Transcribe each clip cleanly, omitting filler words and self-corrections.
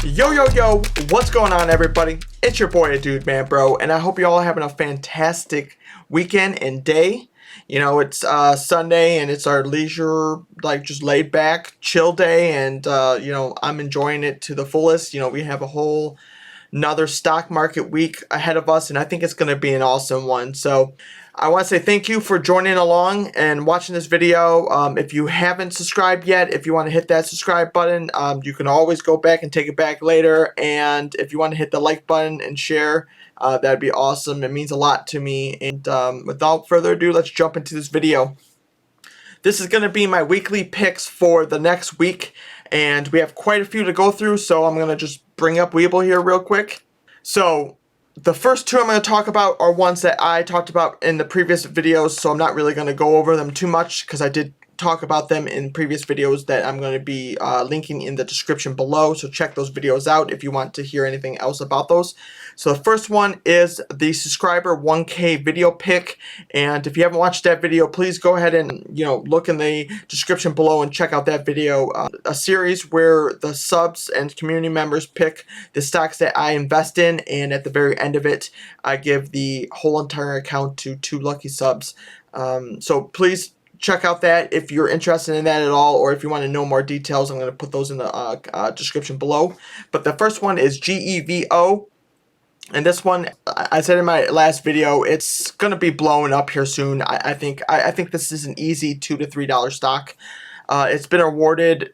Yo, what's going on, everybody? It's your boy aDudemanbro, and I hope you all are having a fantastic weekend and day. You know, it's Sunday and it's our leisure, like just laid back, chill day, and I'm enjoying it to the fullest. You know, we have a whole another stock market week ahead of us, and I think it's going to be an awesome one. So I want to say thank you for joining along and watching this video. If you haven't subscribed yet, if you want to hit that subscribe button, you can always go back and take it back later. And if you want to hit the like button and share, that'd be awesome. It means a lot to me. And without further ado, let's jump into this video. This is going to be my weekly picks for the next week, and we have quite a few to go through, so I'm going to just bring up Weeble here real quick. So the first two I'm going to talk about are ones that I talked about in the previous videos, so I'm not really going to go over them too much because I did talk about them in previous videos that I'm going to be linking in the description below, so check those videos out if you want to hear anything else about those. So the first one is the subscriber 1K video pick, and if you haven't watched that video, please go ahead and look in the description below and check out that video. A series where the subs and community members pick the stocks that I invest in, and at the very end of it I give the whole entire account to 2 lucky subs. So please check out that if you're interested in that at all, or if you want to know more details. I'm going to put those in the description below. But the first one is Gevo, and this one, I said in my last video, it's going to be blowing up here soon. I think this is an easy $2 to $3 stock. It's been awarded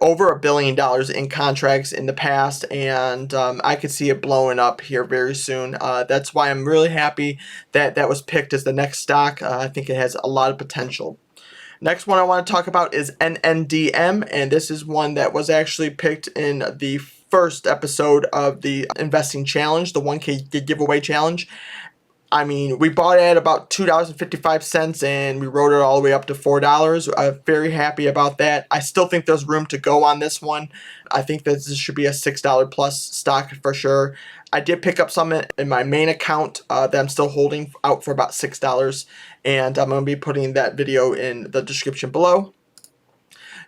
over $1 billion in contracts in the past, and I could see it blowing up here very soon. That's why I'm really happy that that was picked as the next stock. I think it has a lot of potential. Next one I want to talk about is NNDM, and this is one that was actually picked in the first episode of the investing challenge, the 1K giveaway challenge. I mean, we bought it at about $2.55 and we rode it all the way up to $4. I'm very happy about that. I still think there's room to go on this one. I think that this should be a $6 plus stock for sure. I did pick up some in my main account that I'm still holding out for about $6, and I'm going to be putting that video in the description below.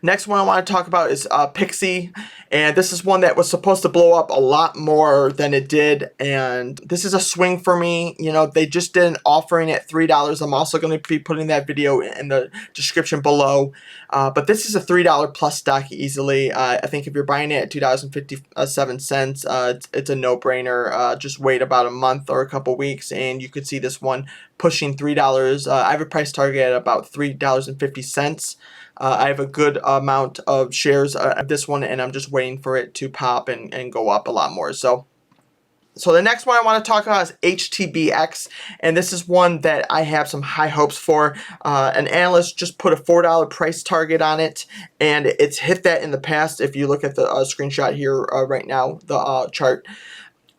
Next one I want to talk about is PIXY, and this is one that was supposed to blow up a lot more than it did, and this is a swing for me. You know, they just did an offering at $3. I'm also going to be putting that video in the description below, but this is a $3 plus stock easily. I think if you're buying it at $2.57, it's a no-brainer. Just wait about a month or a couple weeks, and you could see this one pushing $3. I have a price target at about $3.50. I have a good amount of shares of this one, and I'm just waiting for it to pop and go up a lot more. So the next one I want to talk about is HTBX, and this is one that I have some high hopes for. An analyst just put a $4 price target on it, and it's hit that in the past. If you look at the screenshot here right now, the chart,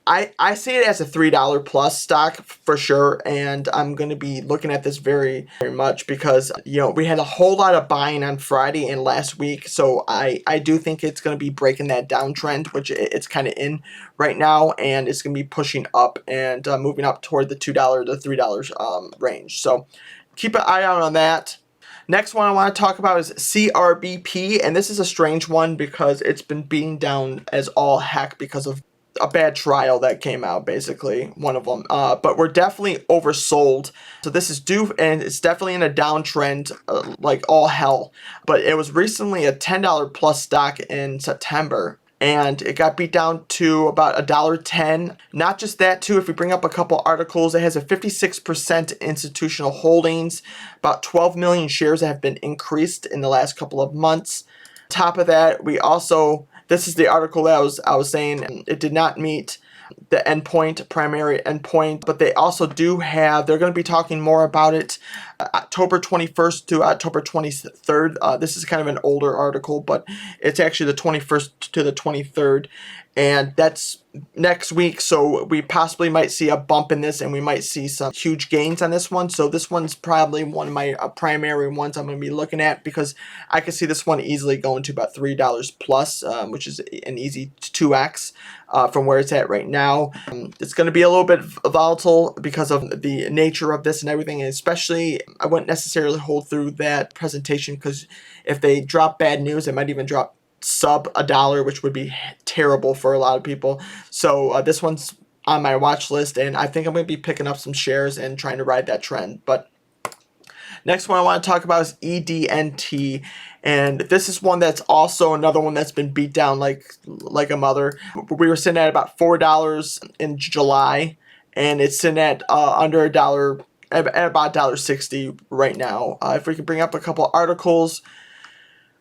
I see it as a $3 plus stock for sure, and I'm going to be looking at this very much because, we had a whole lot of buying on Friday and last week, so I do think it's going to be breaking that downtrend, which it's kind of in right now, and it's going to be pushing up and moving up toward the $2 to $3 range. So keep an eye out on that. Next one I want to talk about is CRBP, and this is a strange one because it's been beaten down as all heck because of a bad trial that came out, basically, one of them. But we're definitely oversold. So this is due, and it's definitely in a downtrend like all hell. But it was recently a $10 plus stock in September, and it got beat down to about $1.10. Not just that, too, if we bring up a couple articles, it has a 56% institutional holdings, about 12 million shares that have been increased in the last couple of months. Top of that, we also, this is the article that I was saying, it did not meet the primary endpoint, but they also do have, they're going to be talking more about it October 21st to October 23rd. This is kind of an older article, but it's actually the 21st to the 23rd, and that's next week, so we possibly might see a bump in this, and we might see some huge gains on this one. So this one's probably one of my primary ones I'm going to be looking at, because I could see this one easily going to about $3 plus, which is an easy 2x from where it's at right now. It's going to be a little bit volatile because of the nature of this and everything, and especially I wouldn't necessarily hold through that presentation, because if they drop bad news, it might even drop sub $1, which would be terrible for a lot of people. So this one's on my watch list, and I think I'm going to be picking up some shares and trying to ride that trend. But next one I want to talk about is EDNT, and this is one that's also another one that's been beat down like a mother. We were sitting at about $4 in July, and it's sitting at under $1, at about $1.60 right now. If we could bring up a couple articles.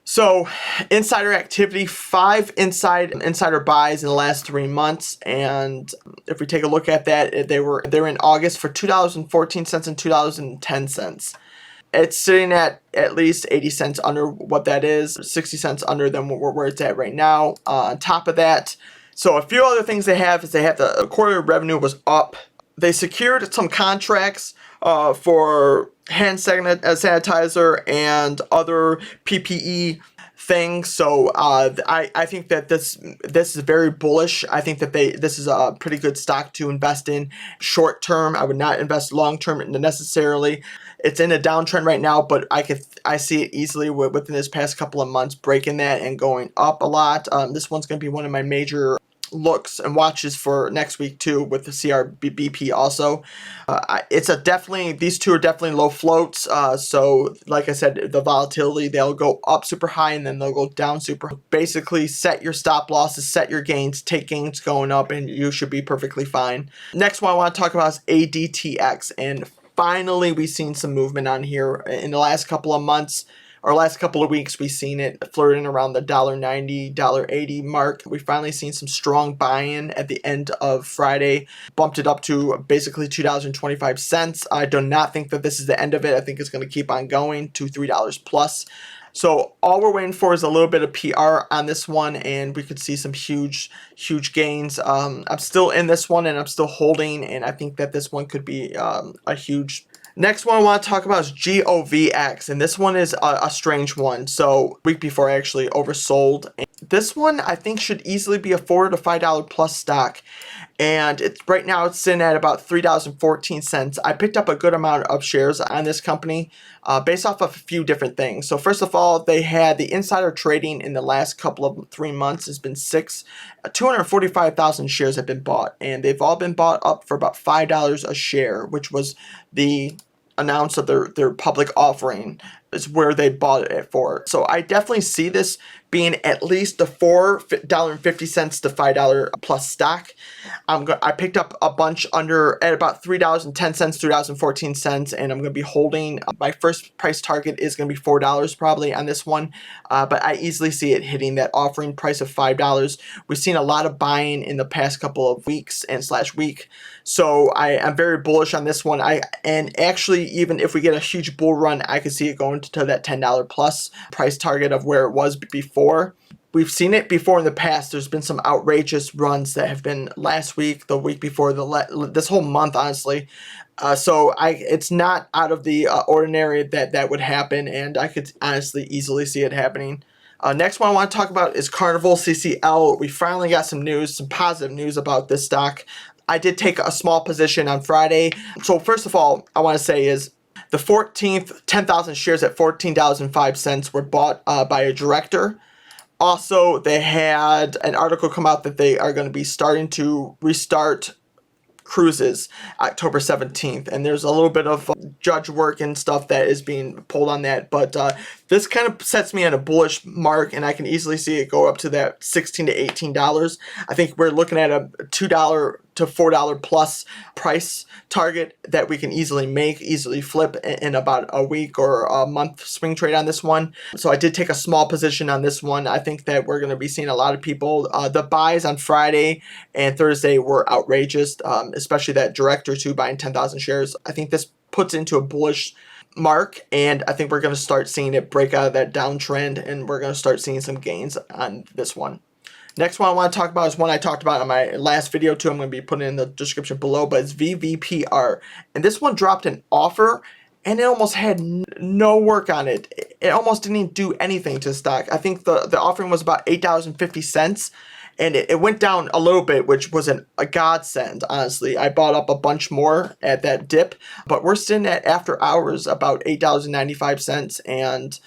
So, insider activity, 5 insider buys in the last 3 months, and if we take a look at that, they were in August for $2.14 and $2.10. It's sitting at least 80 cents under what that is, 60 cents under than where it's at right now. On top of that, so a few other things they have is the quarterly revenue was up. They secured some contracts for hand sanitizer and other PPE things. So I think that this is very bullish. I think that this is a pretty good stock to invest in short term. I would not invest long term necessarily. It's in a downtrend right now, but I see it easily within this past couple of months breaking that and going up a lot. This one's going to be one of my major looks and watches for next week too, with the CRBP also. These two are definitely low floats. So like I said, the volatility, they'll go up super high and then they'll go down super. Basically set your stop losses, set your gains, take gains going up, and you should be perfectly fine. Next one I want to talk about is ADTX, and finally we've seen some movement on here in the last couple of months. Our last couple of weeks, we've seen it flirting around the $1.90, $1.80 mark. We finally seen some strong buy-in at the end of Friday, bumped it up to basically $2.25. I do not think that this is the end of it. I think it's going to keep on going to $3 plus. So all we're waiting for is a little bit of PR on this one, and we could see some huge gains. I'm still in this one, and I'm still holding, and I think that this one could be a huge. Next one I want to talk about is GOVX, and this one is a strange one. So week before I actually oversold. This one I think should easily be a $4 to $5 plus stock, and right now it's sitting at about $3.14. I picked up a good amount of shares on this company based off of a few different things. So first of all, they had the insider trading in the last couple of 3 months has been 245,000 shares have been bought, and they've all been bought up for about $5 a share, which was the announced of their public offering is where they bought it for. So I definitely see this being at least the $4.50 to $5 plus stock. I picked up a bunch at about $3.10, $3.14, and I'm going to be holding. My first price target is going to be $4 probably on this one, but I easily see it hitting that offering price of $5. We've seen a lot of buying in the past couple of weeks and /week, so I am very bullish on this one. And actually, even if we get a huge bull run, I could see it going to that $10 plus price target of where it was before. We've seen it before in the past. There's been some outrageous runs that have been last week, the week before, this whole month, honestly. So it's not out of the ordinary that would happen, and I could honestly easily see it happening. Next one I want to talk about is Carnival CCL. We finally got some positive news about this stock. I did take a small position on Friday. So first of all, I want to say is the 10,000 shares at $14.05 were bought by a director. Also, they had an article come out that they are going to be starting to restart cruises October 17th, and there's a little bit of judge work and stuff that is being pulled on that, but this kind of sets me on a bullish mark, and I can easily see it go up to that $16 to $18. I think we're looking at a $2 to $4 plus price target that we can easily flip in about a week or a month swing trade on this one. So I did take a small position on this one. I think that we're going to be seeing a lot of people. The buys on Friday and Thursday were outrageous, especially that director too, buying 10,000 shares. I think this puts into a bullish mark, and I think we're going to start seeing it break out of that downtrend, and we're going to start seeing some gains on this one. Next one I want to talk about is one I talked about in my last video too. I'm going to be putting it in the description below, but it's VVPR. And this one dropped an offer, and it almost had no work on it. It almost didn't do anything to the stock. I think the offering was about $8.50, and it went down a little bit, which was a godsend, honestly. I bought up a bunch more at that dip, but we're sitting at, after hours, about $8.95, and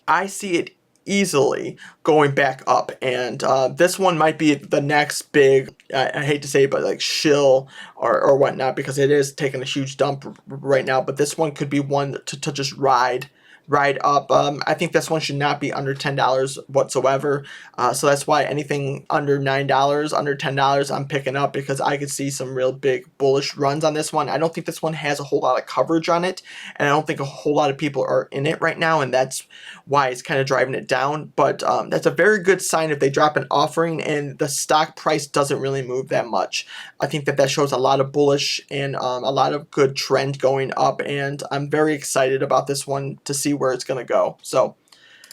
I see it easily going back up, and this one might be the next big, I hate to say it, but like shill or whatnot, because it is taking a huge dump right now, but this one could be one to just ride up. I think this one should not be under $10 whatsoever. So that's why anything under $9, under $10, I'm picking up, because I could see some real big bullish runs on this one. I don't think this one has a whole lot of coverage on it, and I don't think a whole lot of people are in it right now, and that's why it's kind of driving it down. But that's a very good sign if they drop an offering and the stock price doesn't really move that much. I think that shows a lot of bullish and a lot of good trend going up, and I'm very excited about this one to see where it's going to go. So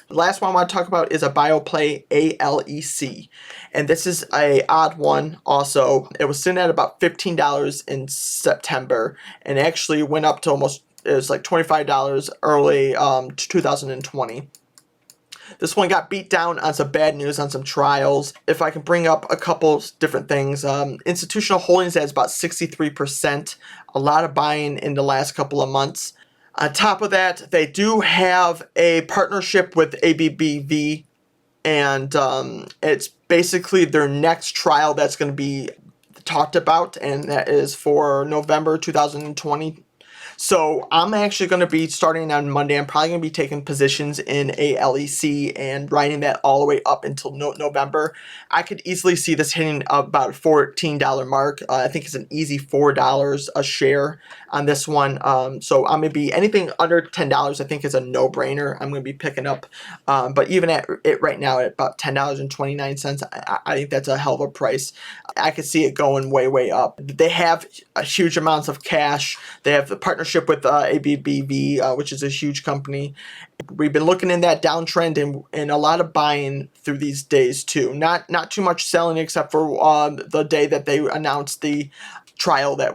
the last one I want to talk about is a BioPlay ALEC, and this is a odd one also. It was sitting at about $15 in September, and actually went up to almost, it was like $25 early 2020. This one got beat down on some bad news on some trials. If I can bring up a couple different things, institutional holdings has about 63%, a lot of buying in the last couple of months. On top of that, they do have a partnership with ABBV, and it's basically their next trial that's going to be talked about, and that is for November 2020. So I'm actually going to be starting on Monday. I'm probably going to be taking positions in ALEC and riding that all the way up until November. I could easily see this hitting about $14 mark. I think it's an easy $4 a share on this one. So I'm going to be anything under $10. I think is a no-brainer. I'm going to be picking up. But even at it right now at about $10.29, I think that's a hell of a price. I could see it going way up. They have huge amounts of cash. They have the partnership with ABBV, which is a huge company. We've been looking in that downtrend and a lot of buying through these days too. Not too much selling, except for the day that they announced the trial that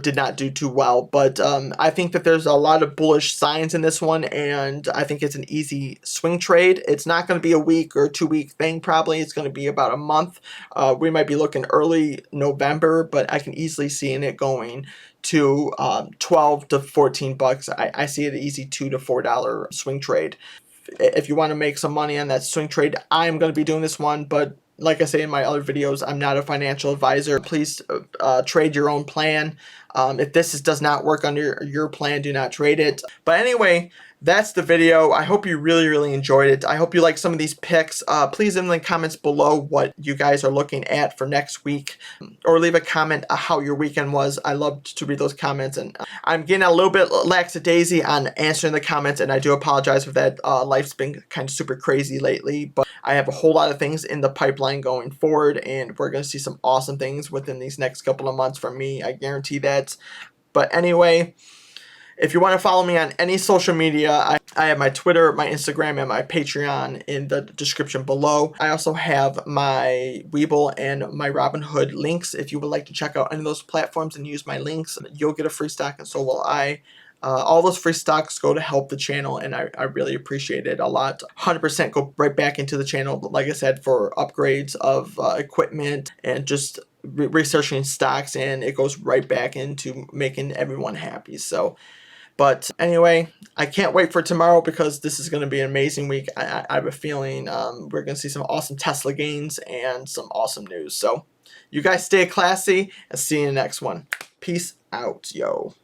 did not do too well. But I think that there's a lot of bullish signs in this one, and I think it's an easy swing trade. It's not going to be a week or 2 week thing. Probably it's going to be about a month. We might be looking early November, but I can easily see it going to 12 to 14 bucks. I see it an easy $2 to $4 swing trade. If you want to make some money on that swing trade, I'm going to be doing this one, but like I say in my other videos, I'm not a financial advisor. Please trade your own plan. If this does not work under your plan, do not trade it. But anyway, that's the video. I hope you really enjoyed it. I hope you like some of these picks. Please in the comments below what you guys are looking at for next week, or leave a comment how your weekend was. I love to read those comments, and I'm getting a little bit lackadaisy on answering the comments, and I do apologize for that. Life's been kind of super crazy lately, but I have a whole lot of things in the pipeline going forward, and we're going to see some awesome things within these next couple of months from me. I guarantee that. But anyway, if you want to follow me on any social media, I have my Twitter, my Instagram, and my Patreon in the description below. I also have my Webull and my Robinhood links. If you would like to check out any of those platforms and use my links, you'll get a free stock, and so will I. All those free stocks go to help the channel, and I really appreciate it a lot. 100% go right back into the channel, like I said, for upgrades of equipment and just researching stocks, and it goes right back into making everyone happy. So, but anyway, I can't wait for tomorrow, because this is going to be an amazing week. I have a feeling we're going to see some awesome Tesla gains and some awesome news. So you guys stay classy, and see you in the next one. Peace out, yo.